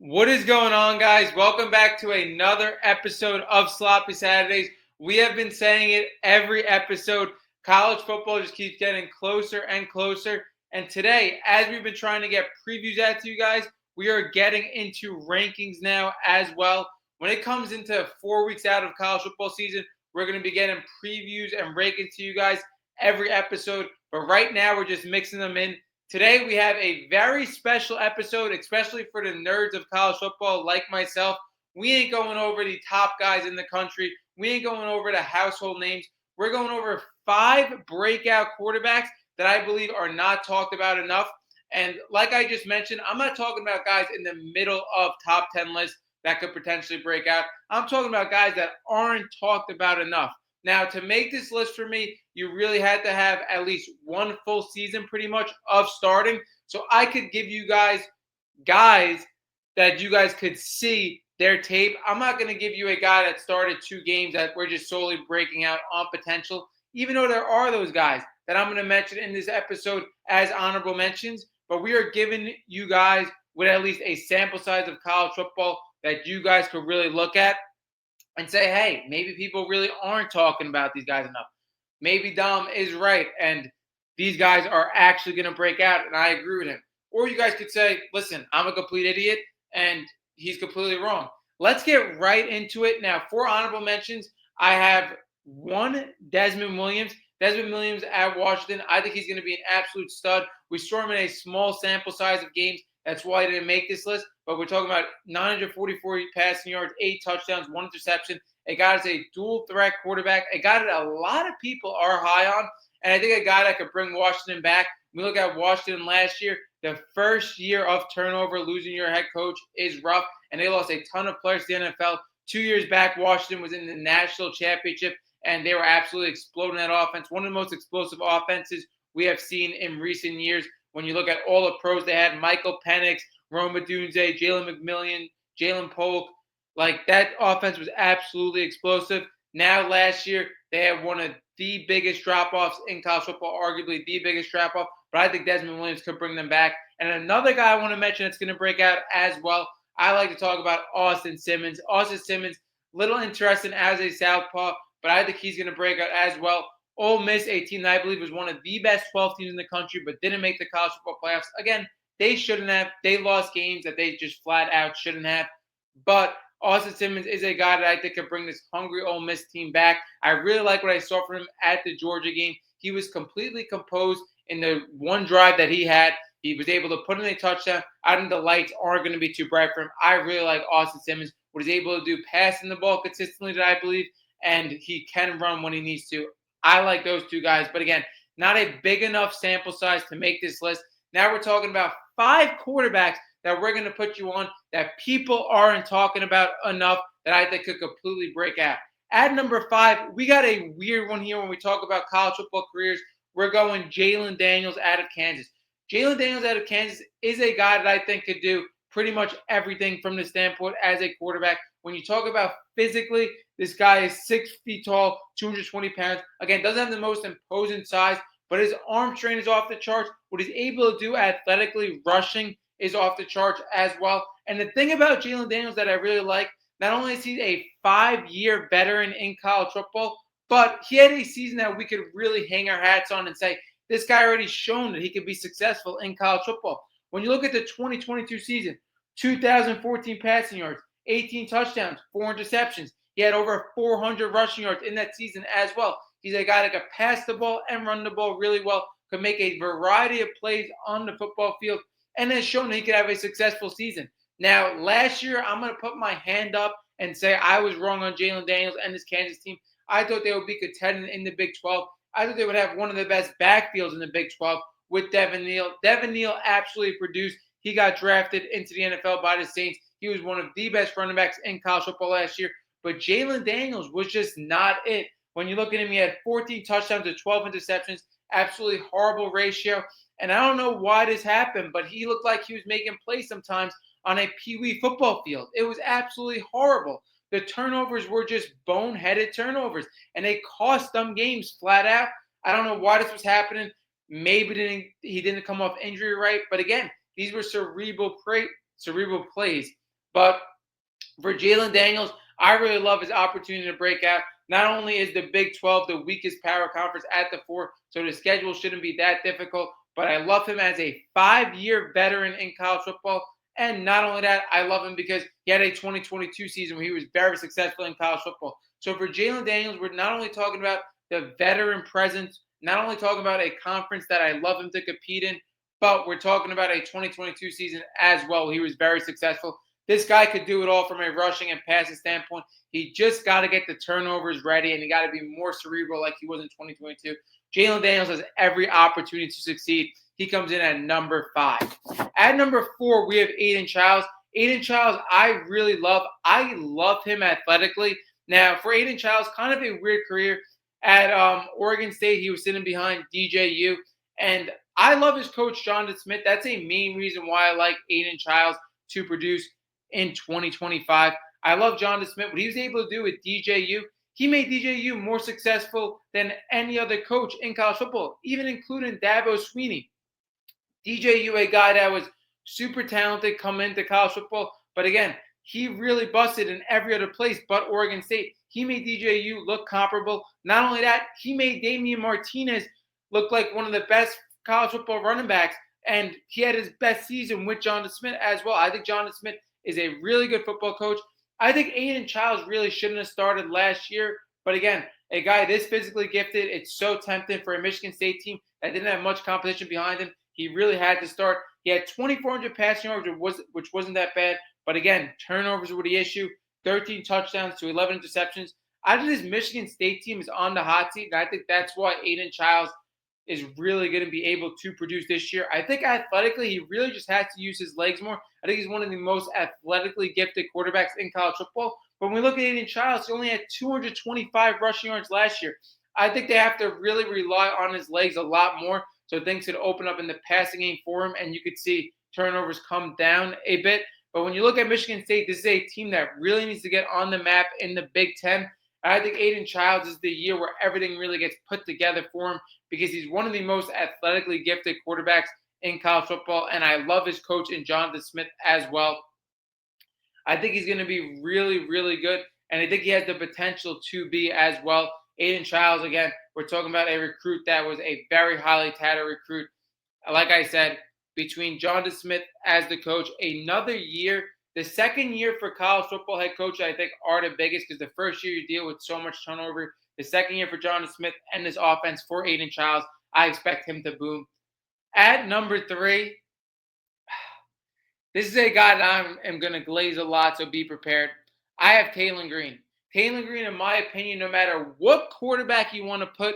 What is going on, guys? Welcome back to another episode of Sloppy Saturdays. We have been saying it every episode. College football just keeps getting closer and closer. And today, as we've been trying to get previews out to you guys, we are getting into rankings now as well. When it comes into 4 weeks out of college football season, we're going to be getting previews and rankings to you guys every episode. But right now, we're just mixing them in. Today, we have a very special episode, especially for the nerds of college football like myself. We ain't going over the top guys in the country. We ain't going over the household names. We're going over 5 breakout quarterbacks that I believe are not talked about enough. And like I just mentioned, I'm not talking about guys in the middle of top 10 lists that could potentially break out. I'm talking about guys that aren't talked about enough. Now, to make this list for me, you really had to have at least one full season pretty much of starting. So I could give you guys that you guys could see their tape. I'm not going to give you a guy that started 2 games that we're just solely breaking out on potential, even though there are those guys that I'm going to mention in this episode as honorable mentions. But we are giving you guys with at least a sample size of college football that you guys could really look at and say, hey, maybe people really aren't talking about these guys enough. Maybe Dom is right, and these guys are actually going to break out, and I agree with him. Or you guys could say, listen, I'm a complete idiot, and he's completely wrong. Let's get right into it. Now, for honorable mentions, I have one, Desmond Williams. Desmond Williams at Washington. I think he's going to be an absolute stud. We saw him in a small sample size of games. That's why he didn't make this list. But we're talking about 944 passing yards, 8 touchdowns, 1 interception. A guy that's a dual threat quarterback. A guy that a lot of people are high on. And I think a guy that could bring Washington back. We look at Washington last year. The first year of turnover, losing your head coach is rough. And they lost a ton of players to the NFL. 2 years back, Washington was in the national championship, and they were absolutely exploding that offense. One of the most explosive offenses we have seen in recent years. When you look at all the pros they had, Michael Penix, Rome Odunze, Jalen McMillan, Jalen Polk, like that offense was absolutely explosive. Now, last year, they had one of the biggest drop-offs in college football, arguably the biggest drop-off, but I think Desmond Williams could bring them back. And another guy I want to mention that's going to break out as well, I like to talk about Austin Simmons. Austin Simmons, little interesting as a southpaw, but I think he's going to break out as well. Ole Miss, a team that I believe was one of the best 12 teams in the country, but didn't make the college football playoffs. Again, they shouldn't have. They lost games that they just flat out shouldn't have. But Austin Simmons is a guy that I think could bring this hungry Ole Miss team back. I really like what I saw from him at the Georgia game. He was completely composed in the one drive that he had. He was able to put in a touchdown. I think the lights aren't going to be too bright for him. I really like Austin Simmons. What he's able to do passing the ball consistently, that I believe, and he can run when he needs to. I like those 2 guys. But again, not a big enough sample size to make this list. Now we're talking about 5 quarterbacks that we're going to put you on that people aren't talking about enough that I think could completely break out. At number 5, we got a weird one here when we talk about college football careers. We're going Jalen Daniels out of Kansas. Jalen Daniels out of Kansas is a guy that I think could do pretty much everything from the standpoint as a quarterback. When you talk about physically, this guy is 6 feet tall, 220 pounds. Again, doesn't have the most imposing size, but his arm strength is off the charts. What he's able to do athletically rushing is off the charts as well. And the thing about Jalen Daniels that I really like, not only is he a 5-year veteran in college football, but he had a season that we could really hang our hats on and say, this guy already shown that he could be successful in college football. When you look at the 2022 season, 2,014 passing yards, 18 touchdowns, 4 interceptions. He had over 400 rushing yards in that season as well. He's a guy that could pass the ball and run the ball really well, could make a variety of plays on the football field, and has shown that he could have a successful season. Now, last year, I'm going to put my hand up and say I was wrong on Jalen Daniels and this Kansas team. I thought they would be contending in the Big 12. I thought they would have one of the best backfields in the Big 12 with Devin Neal. Devin Neal absolutely produced. He got drafted into the NFL by the Saints. He was one of the best running backs in college football last year. But Jalen Daniels was just not it. When you look at him, he had 14 touchdowns to 12 interceptions, absolutely horrible ratio. And I don't know why this happened, but he looked like he was making plays sometimes on a peewee football field. It was absolutely horrible. The turnovers were just boneheaded turnovers, and they cost them games flat out. I don't know why this was happening. Maybe he didn't come off injury right, but again, these were cerebral plays. But for Jalen Daniels, I really love his opportunity to break out. Not only is the Big 12 the weakest power conference at the four, so the schedule shouldn't be that difficult, but I love him as a 5-year veteran in college football. And not only that, I love him because he had a 2022 season where he was very successful in college football. So for Jalen Daniels, we're not only talking about the veteran presence, not only talking about a conference that I love him to compete in, but we're talking about a 2022 season as well. He was very successful. This guy could do it all from a rushing and passing standpoint. He just got to get the turnovers ready, and he got to be more cerebral like he was in 2022. Jalen Daniels has every opportunity to succeed. He comes in at number 5. At number 4, we have Aiden Childs. Aiden Childs, I really love. I love him athletically. Now, for Aiden Childs, kind of a weird career. At Oregon State, he was sitting behind DJU. And I love his coach, Jonathan Smith. That's a main reason why I like Aiden Childs to produce in 2025. I love Jonathan Smith. What he was able to do with DJU, he made DJU more successful than any other coach in college football, even including Dabo Swinney. DJU, a guy that was super talented coming into college football, but again, he really busted in every other place but Oregon State. He made DJU look comparable. Not only that, he made Damian Martinez look like one of the best college football running backs, and he had his best season with Jonathan Smith as well. I think Jonathan Smith is a really good football coach. I think Aiden Childs really shouldn't have started last year, but again, a guy this physically gifted, it's so tempting for a Michigan State team that didn't have much competition behind him. He really had to start. He had 2,400 passing yards, which wasn't that bad. But again, turnovers were the issue. 13 touchdowns to 11 interceptions. I think this Michigan State team is on the hot seat, and I think that's why Aiden Childs is really going to be able to produce this year. I think athletically, he really just has to use his legs more. I think he's one of the most athletically gifted quarterbacks in college football. But when we look at Aiden Childs, he only had 225 rushing yards last year. I think they have to really rely on his legs a lot more, so things could open up in the passing game for him, and you could see turnovers come down a bit. But when you look at Michigan State, this is a team that really needs to get on the map in the Big Ten. And I think Aiden Childs is the year where everything really gets put together for him because he's one of the most athletically gifted quarterbacks in college football, and I love his coach in Jonathan Smith as well. I think he's going to be really, really good, and I think he has the potential to be as well. Aiden Childs, again, we're talking about a recruit that was a very highly touted recruit. Like I said, between Jonathan Smith as the coach, another year, the second year for college football head coach, I think, are the biggest because the first year you deal with so much turnover. The second year for Jonathan Smith and this offense for Aiden Childs, I expect him to boom. At number 3, this is a guy that I am going to glaze a lot, so be prepared. I have Taylor Green. Taylor Green, in my opinion, no matter what quarterback you want to put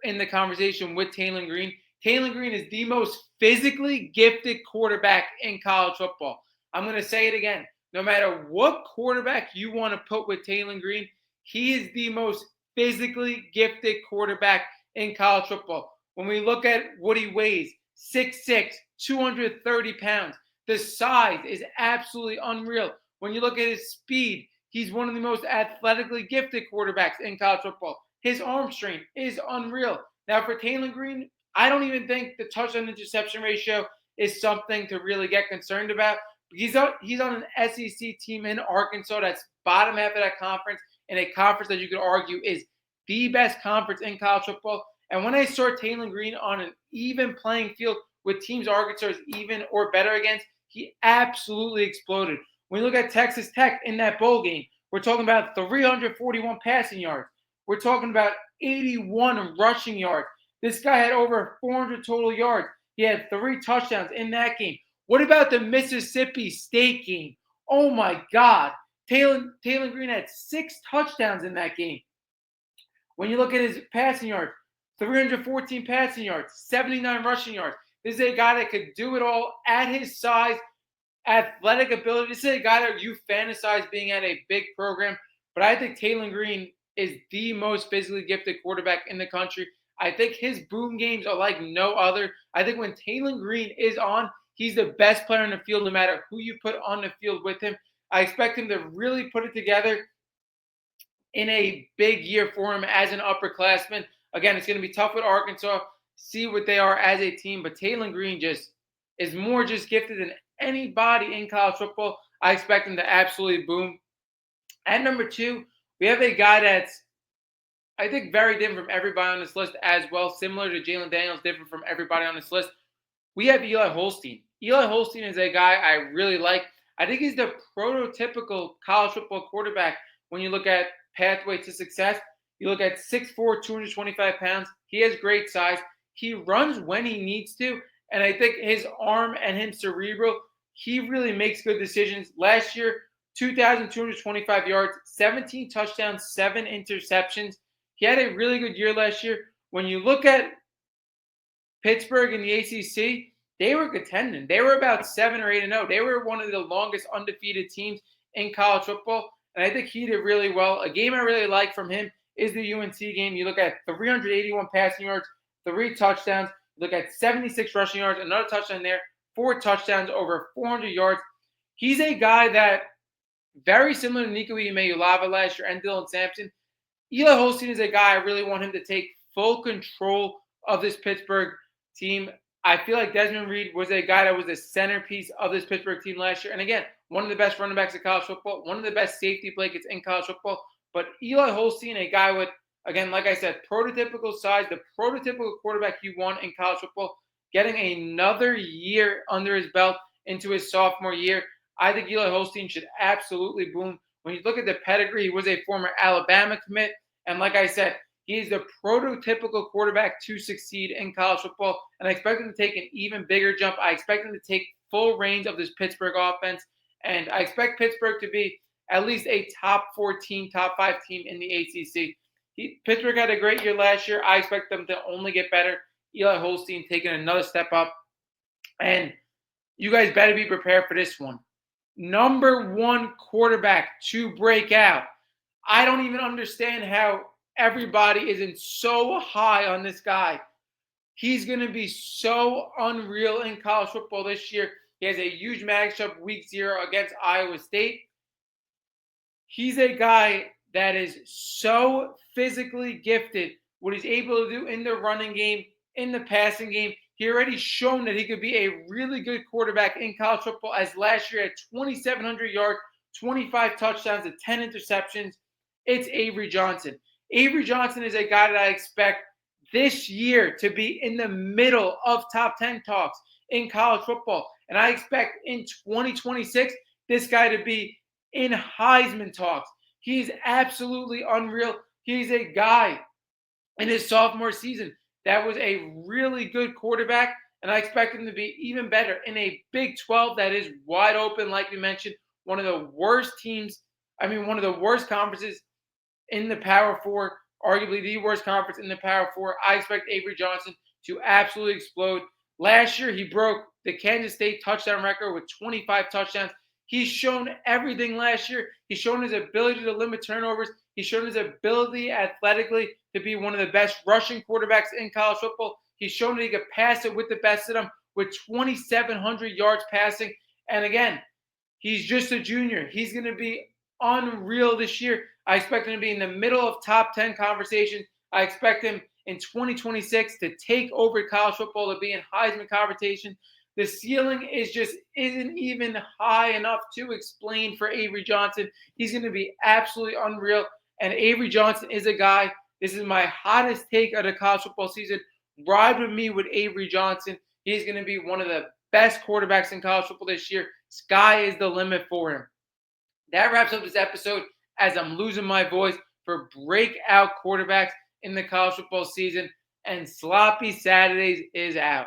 in the conversation with Taylor Green is the most physically gifted quarterback in college football. I'm going to say it again. No matter what quarterback you want to put with Taylor Green, he is the most physically gifted quarterback in college football. When we look at what he weighs, 6'6", 230 pounds. The size is absolutely unreal. When you look at his speed, he's one of the most athletically gifted quarterbacks in college football. His arm strength is unreal. Now, for Taylor Green, I don't even think the touchdown interception ratio is something to really get concerned about. He's on an SEC team in Arkansas that's bottom half of that conference, in a conference that you could argue is the best conference in college football. And when I saw Taylor Green on an even playing field with teams Arkansas is even or better against, he absolutely exploded. When you look at Texas Tech in that bowl game, we're talking about 341 passing yards. We're talking about 81 rushing yards. This guy had over 400 total yards. He had 3 touchdowns in that game. What about the Mississippi State game? Oh my God. Taylor Green had 6 touchdowns in that game. When you look at his passing yards, 314 passing yards, 79 rushing yards. This is a guy that could do it all at his size, athletic ability. This is a guy that you fantasize being at a big program. But I think Taylor Green is the most physically gifted quarterback in the country. I think his boom games are like no other. I think when Taylor Green is on, he's the best player in the field no matter who you put on the field with him. I expect him to really put it together in a big year for him as an upperclassman. Again, it's going to be tough with Arkansas. See what they are as a team. But Taylor Green just is more just gifted than anybody in college football. I expect him to absolutely boom. At number 2, we have a guy that's, I think, very different from everybody on this list as well. Similar to Jalen Daniels, different from everybody on this list. We have Eli Holstein. Eli Holstein is a guy I really like. I think he's the prototypical college football quarterback when you look at pathway to success. You look at 6'4", 225 pounds. He has great size. He runs when he needs to. And I think his arm and him cerebral, he really makes good decisions. Last year, 2,225 yards, 17 touchdowns, 7 interceptions. He had a really good year last year. When you look at Pittsburgh in the ACC, they were contending. They were about 7 or 8-0. They were one of the longest undefeated teams in college football, and I think he did really well. A game I really like from him is the UNC game. You look at 381 passing yards, 3 touchdowns. You look at 76 rushing yards, another touchdown there, 4 touchdowns, over 400 yards. He's a guy that, very similar to Nico Iamaleava last year and Dylan Sampson, Eli Holstein is a guy I really want him to take full control of this Pittsburgh team. I feel like Desmond Reed was a guy that was the centerpiece of this Pittsburgh team last year. And again, one of the best running backs in college football, one of the best safety blankets in college football. But Eli Holstein, a guy with, again, like I said, prototypical size, the prototypical quarterback you want in college football, getting another year under his belt into his sophomore year. I think Eli Holstein should absolutely boom. When you look at the pedigree, he was a former Alabama commit. And like I said, he's the prototypical quarterback to succeed in college football. And I expect him to take an even bigger jump. I expect him to take full reins of this Pittsburgh offense. And I expect Pittsburgh to be at least a top 4 team, top 5 team in the ACC. Pittsburgh had a great year last year. I expect them to only get better. Eli Holstein taking another step up. And you guys better be prepared for this one. Number 1 quarterback to break out. I don't even understand how everybody isn't so high on this guy. He's going to be so unreal in college football this year. He has a huge matchup week 0 against Iowa State. He's a guy that is so physically gifted. What he's able to do in the running game, in the passing game. He already shown that he could be a really good quarterback in college football, as last year had 2,700 yards, 25 touchdowns, and 10 interceptions. It's Avery Johnson. Avery Johnson is a guy that I expect this year to be in the middle of top 10 talks in college football. And I expect in 2026, this guy to be in Heisman talks. He's absolutely unreal. He's a guy in his sophomore season that was a really good quarterback, and I expect him to be even better in a Big 12 that is wide open, like we mentioned, one of the worst conferences in the Power 4, arguably the worst conference in the Power 4. I expect Avery Johnson to absolutely explode. Last year, he broke the Kansas State touchdown record with 25 touchdowns. He's shown everything last year. He's shown his ability to limit turnovers. He's shown his ability athletically to be one of the best rushing quarterbacks in college football. He's shown that he could pass it with the best of them with 2,700 yards passing. And again, he's just a junior. He's going to be unreal this year. I expect him to be in the middle of top 10 conversations. I expect him in 2026 to take over college football, to be in Heisman conversation. The ceiling isn't even high enough to explain for Avery Johnson. He's going to be absolutely unreal. And Avery Johnson is a guy, this is my hottest take of the college football season. Ride with me with Avery Johnson. He's going to be one of the best quarterbacks in college football this year. Sky is the limit for him. That wraps up this episode as I'm losing my voice for breakout quarterbacks in the college football season. And Sloppy Saturdays is out.